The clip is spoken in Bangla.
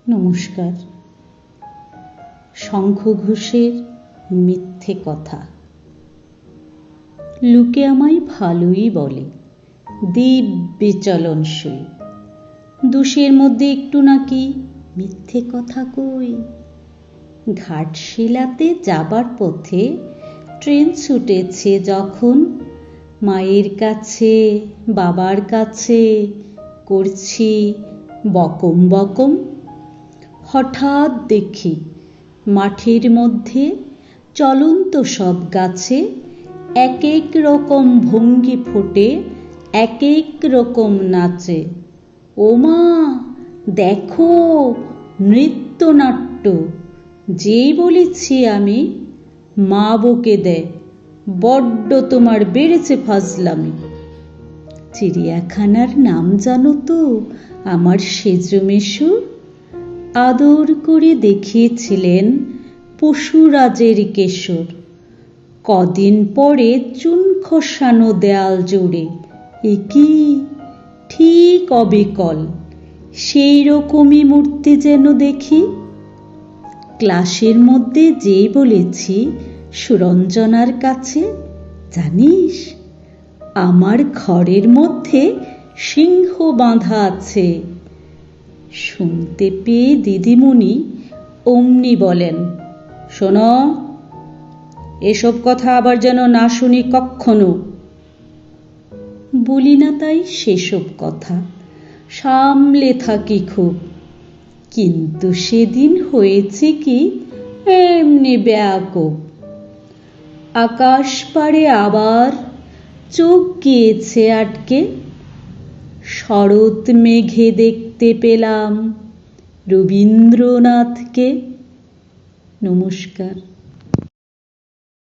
নমস্কার। শঙ্খ ঘোষের মিথ্যে কথা। লোকে আমায় ভালোই বলে, দিব্যি চলনসই। দুশের মধ্যে একটু নাকি মিথ্যে কথা কই। ঘাটশিলাতে যাবার পথে ট্রেন ছুটেছে যখন, মায়ের কাছে বাবার কাছে করছি বকম বকম। হঠাৎ দেখি মাঠের মধ্যে চলন্ত সব গাছে এক এক রকম ভঙ্গি ফোটে, এক এক রকম নাচে। ও মা দেখো, নৃত্যনাট্য। যেই বলেছি আমি, মা বকে দেয়, বড্ড তোমার বেড়েছে ফাজলামি। চিড়িয়াখানার নাম জানো তো আমার সেজমেশু? আদর করে দেখিয়েছিলেন পশুরাজের কেশর। কদিন পরে চুন খসানো দেয়াল জুড়ে, একি ঠিক অবিকল সেই রকমই মূর্তি যেন দেখি। ক্লাসের মধ্যে যেই বলেছি সুরঞ্জনার কাছে, জানিস আমার ঘরের মধ্যে সিংহ বাঁধা আছে। শুনতে পেয়ে দিদিমণি অমনি বলেন, শোনো, এসব কথা আবার যেন না শুনি কক্ষনো। বলি না তাই সেসব কথা, সামলে থাকি খুব। কিন্তু সেদিন হয়েছে কি, এমনি ব্যাকুব। আকাশ পাড়ে আবার চোখ গিয়েছে আটকে। শরৎ মেঘে দেখতে পেলাম রবীন্দ্রনাথকে। নমস্কার।